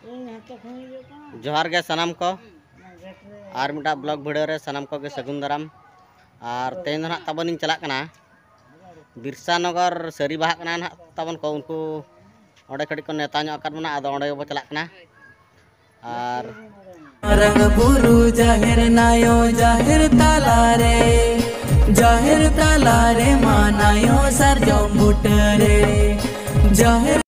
जोहार गे सनाम को और मिटा ब्लॉग वीडियो रे सनाम को गे सगुन दाराम और तेन ना तबन इन चला कना बिरसा नगर सरी बाहा कना ना तबन को उनको ओडे कड़ी को नेता ᱧᱚᱜ ᱟᱠᱟᱫ ᱵᱚᱱᱟ ᱟᱫᱚ ᱚᱸᱰᱮ ᱵᱚ ᱪᱟᱞᱟᱜ ᱠᱟᱱᱟ और रंग बुरु जाहिर नायो जाहिर तालारे मानायो सरजों बुटरे जाहिर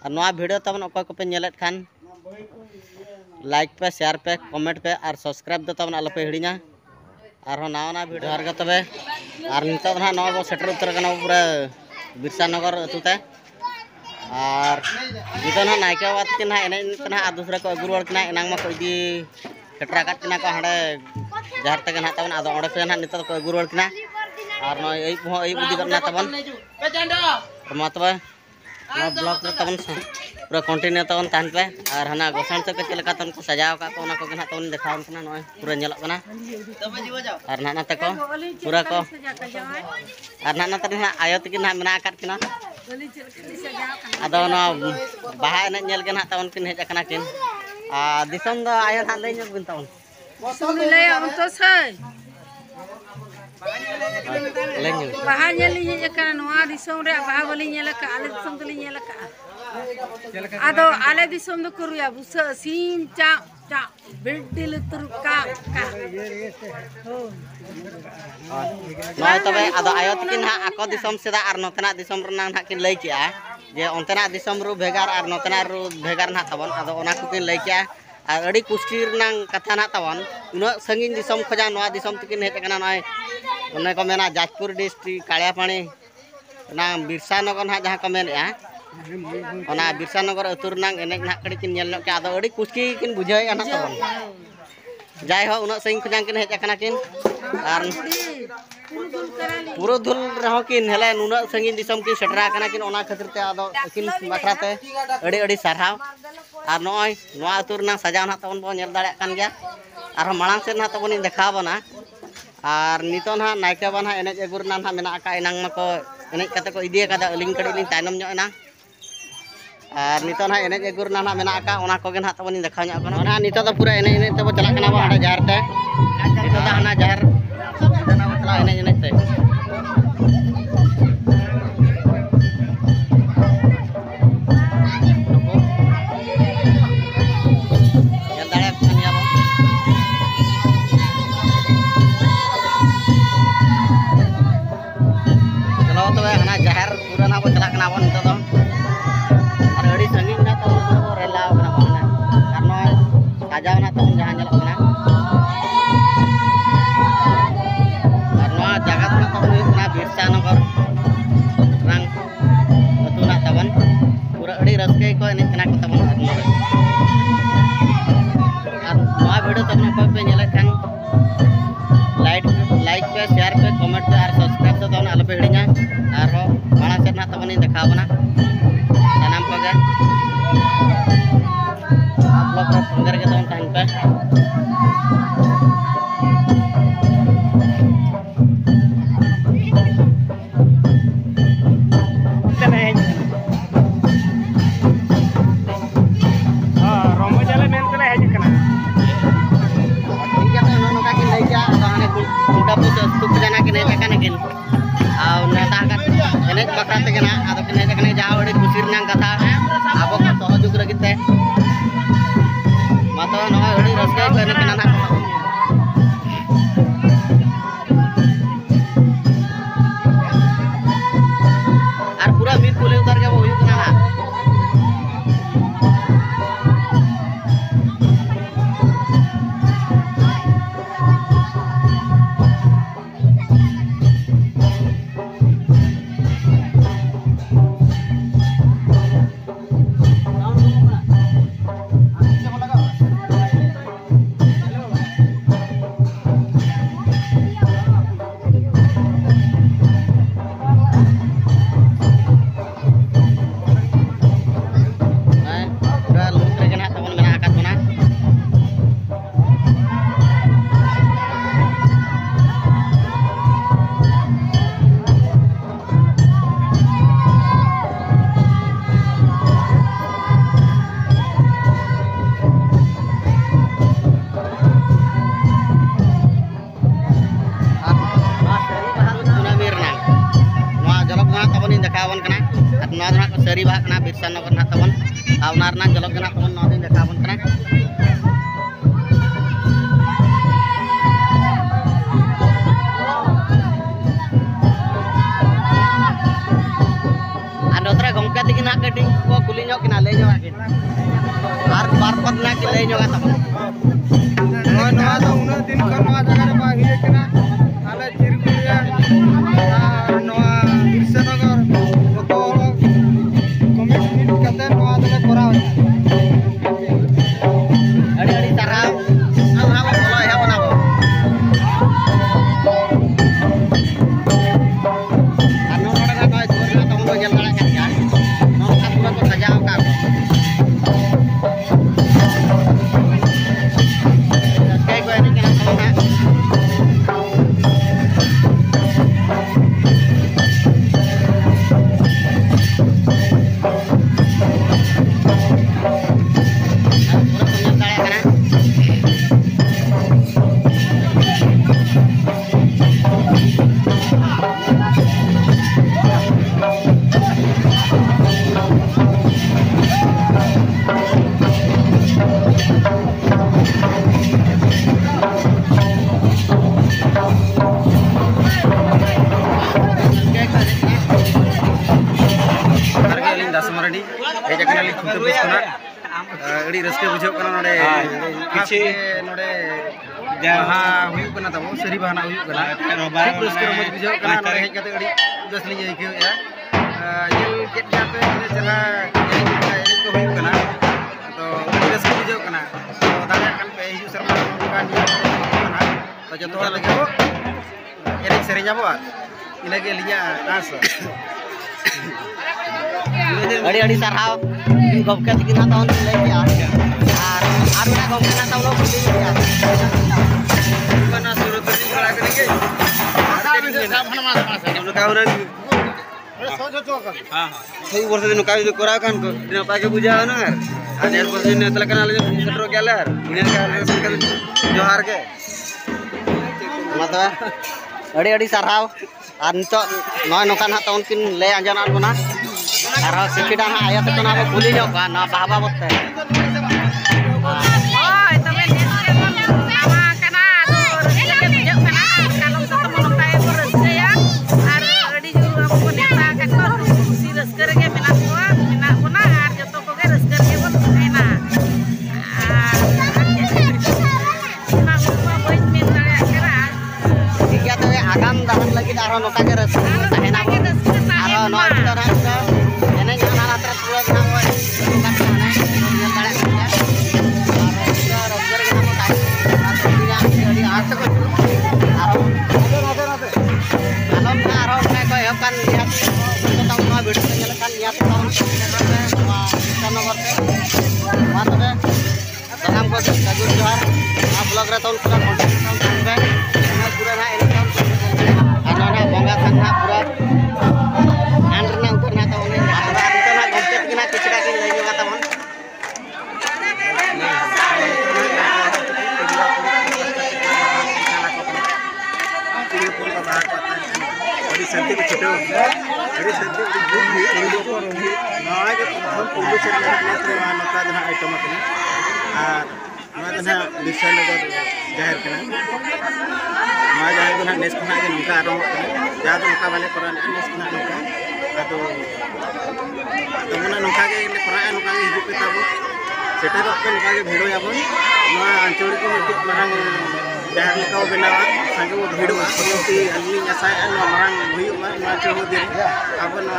और नवा वीडियो तबन अकय को पे नेलेत खान लाइक पे शेयर पे कमेंट पे और सब्सक्राइब दो तबन आलो पे हिड़िया और नवा नवा वीडियो आर तबे और नितो ना नवा बो सेटर उतर कना पूरा बिरसा नगर अतुते और नितो ना नायके बात के ना एने तना आ दूसरा को अगुर वड़ कना एनांग मा को इदी सेटर आकात कना को हाडे जहार तक ना तबन आदो ओडे पे ना नितो को अगुर वड़ कना और नय एई पो एई बुदी करना तबन मा तबे ना ब्लॉग रे तबन पूरा कंटिन्यू तबन तान पे और हना गोसाण से के लेका तन को सजाव का को ना को ना तबन देखावन कना नय पूरा नेलक कना और ना तक को पूरा को और ना तन आयो तक ना मेना आकात कना आदो ना बाहा एने नेल के ना तबन किन हेज कना किन आ दिसम द आयो ना ले ᱧᱚᱜ बिन तबन सुन ले अंतो से बाहा नेली जे कना नवा दिसम रे बाहा बोली नेल का आले दिसम तो नेल का आदो आले दिसम दो करुया बुस सीम चा चा बिल्डिल तुरका का नय तबे आदो आयो तकिन हा आको दिसम सेदा आर नतना दिसम रना ना किन लई किया जे ओंतना दिसम रु भेगार आर नतना रु भेगार ना तबन आदो ओना को किन लई किया और अड़ी कुष्टी रनांग कथा ना तबन उना संगीन दिसम खजा नवा दिसम तकिन हेज कना नय ओने को मेना जाजपुर डिस्ट्रिक्ट कालियापाणी ना बिरसा नगर ना जहां को मेनया ओना बिरसा नगर अतुर नांग एने ना कड़ी किन नेल के आदो अड़ी कुष्टी किन बुझाय ना तबन जाय हो उना संग खजांग किन हेज कना किन और पूरा धुल रहो किन हेले नुना संगीन दिसम की सेटरा कना किन ओना खातिर ते आदो किन बाखराते अड़ी अड़ी सारहाव और नय नवा अतुर ना सजाव ना तबन बो नेल दाड़े कान गया और मांग से ना तबन देखाव बना और नितो ना नायके बना एनेज अगुर ना मेना का एनांग मको एनेज कते को इदिया कदा अलिंग कड़ी लिंग तायनम ᱧᱚᱜ एना और नितो ना एनेज अगुर ना मेना का ओना को गे ना तबन देखाव ᱧᱚᱜ कना ना नितो तो पूरा एनेज एनेज तब चला कना बा हाडे जहर ते नितो दा हना जहर ना चला एनेज एनेज ते जहर पूरा ना चला कना बन तो और अड़ी संगीन ना तो रेलाव कना बन कारण सजाव ना तो जहां चला कना और नवा जगह ना तो ना बिरसा नगर रंग अतु ना तबन पूरा अड़ी रस्के को एने कना को तबन और नवा वीडियो तबन को पे नेले खान लाइक पे शेयर पे कमेंट पे और सब्सक्राइब तो तबन आलो पे हिड़िया और माड़ा से ना तबन देखाव बना सनाम को गे आप लोग को संगर के तबन तान पे एनेज बकरा ते ना आदो किन हेज कने जहां अड़ी खुशी रनांग कथा आबो को सहयोग लगित ते मातो नवा अड़ी रस्के को एने कना ना और पूरा मीर कुले उतर के वो हुई कना ना tabon ini dekawan kena karena nak seri bah kena Birsa Nogor nak tabon awnar nak jalok kena tabon ini dekawan kena ando tra gongka tikin nak gading ko kuli nyok kena le nyok akin ar parpat nak le nyok tabon नवा तो उन दिन का नवा जगह रे बागी केना आले चिरकुलिया नवा बिरसानगर तो कमिटमेंट कते नवा दले कराव अड़ी अड़ी ताराव अब बोला है बनाबो अनो नोडे ना नय जोर ना तमन जल दाड़ा kan ya no ka pura ko sajao ka अड़ी रस्के बुझे किसी नोडे जहाँ हुई कना तब सरी बहाना हुई कना रस्के रमज बुझे कना नोडे हेज कते अड़ी दसली जे के या जेल केट जाते ने जगह एने को हुई कना तो रस्के बुझे कना तो दादा कन पे हिजु शर्मा का नियम कना तो जतो लगे हो एने सरी जाबो इलागे लिया आस अड़ी अड़ी सरहाव गमके तिकिन ना तावन ले या आर ना गमके ना तावन लो बोली या बना सुरत री खड़ा करेंगे साहब हनमा समास है का और हां सही वर्ष दिन का करा कान को दिन पाके बुझा ना यार आ नेर वर्ष दिन तल कना ले सेटरो गेल यार इने का जोहार के मतलब अड़ी अड़ी सरहाव आर नितो नय नोका ना तावन किन ले आंजना बना और सिकिडा ना आया तो ना भूली जाओ का ना बाबा बोलते हैं ओए तबे नेसके बोल नामा कना तो रस्के बुझो कना कालो तो तमन ताए पर रस्के या और अडी जुरु हमको नेता का तो खुशी रस्के रे मेना कोना और जतो को के रस्के रे बोल खाइना ना हुआ बोई में ताया करा ठीक है तो आगाम दाहन लगी आरो नोका के रस्के ताहेना आरो नय तरह एने जाना रात पूरा काम होय बात माने ये बड़ा किया और रोजगार के नाम ताई दिना अड़ी 8 को आरो आलम ना आरो मैं कोई हकान लिया तो नो वीडियो के लेकान लिया तो नगर पे बात है सलाम को सगुन जोहार आप ब्लॉग रे तौन पूरा कांटेक्ट पे ना पूरा ना एने आना ना बंगा खान ना पूरा आंड्रना ऊपर ना तो उन्हें ना गमके किना किचड़ा के ले जोगा तमन अड़ी संति के छोटो अड़ी संति गुड भी एंडो को रही ना के हम पुलिस से नेत्र नका जना आइटम कने आ ना जना विशाल नगर जाहिर कने ना जाहिर कने नेस कना के नका आरंभ कने जा तो नका वाले पर नेस कना नका आतो तमना नका के ले पर नका के हिजु पे ताबो सेटर पे नका के भिडो याबन ना अंचल को मिट मारंग जाहिर लेका बनावा संगे वो भिडो समोती अल्ली नसाय न मारंग हुईमा ना चो दे अब ना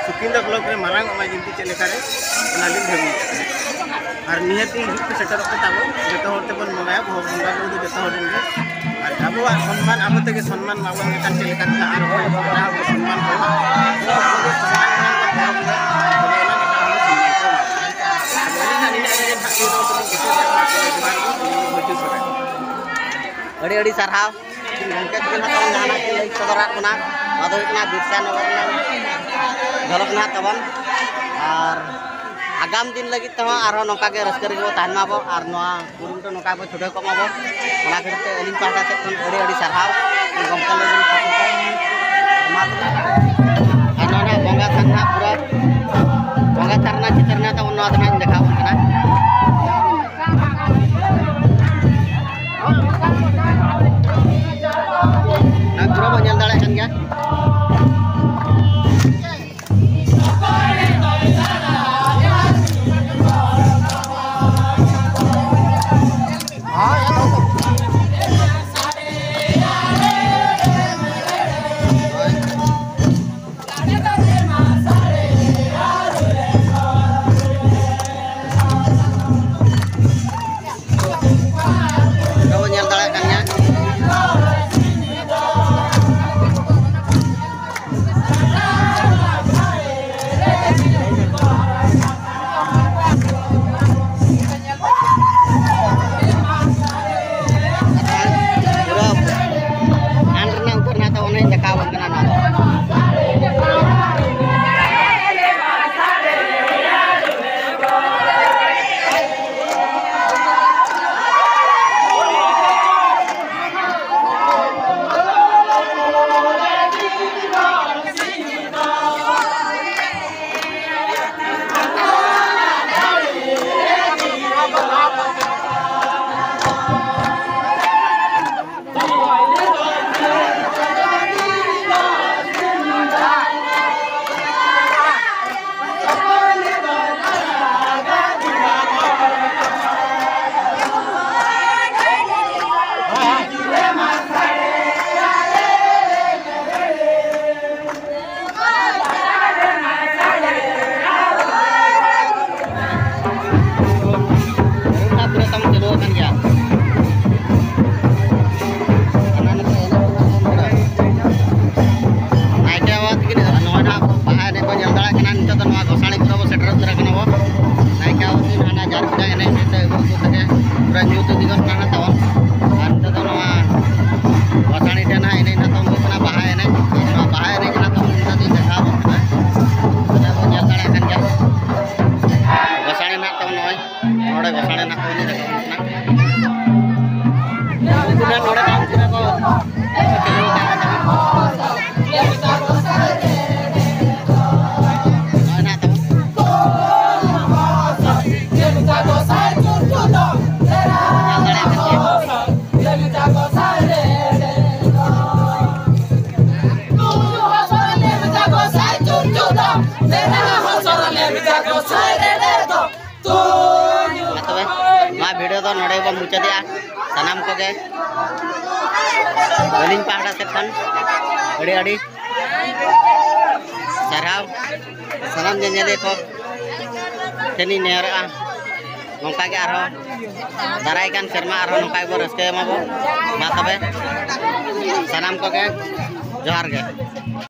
सुकिंदा ब्लॉक रे मारंग मा जिंती चले करे नालिन भेबी और निहती हिजु पे सेटर पे ताबो जतो होते बन मगाया बहुत बंगा को जतो होते और अब सम्मान अब तक सम्मान मावा का चले करता और सम्मान अड़ी अड़ी सरहाव गमके तिकिन ना तावन जाना के लई सदरा कोना आदो इतना बिरसा नगर ना झलक ना तबन और आगाम दिन लगी तो आरो नौका के रस्के रे ताहन माबो और नोआ कुरुमटो नौका को छोटे को माबो ओना करते अलिन पाटा से कोन अड़ी अड़ी सरहाव गमके लगी मा दो नोड़े बन मुचादिया सनाम को गे बलिंग पहाड़ा से खन अड़ी अड़ी सरहाव सनाम जेले को ठेनी नेहरा नौका के आरो दाराय कान शर्मा आरो नौका बो रस्के माबो मा तबे सनाम को गे जोहार गे।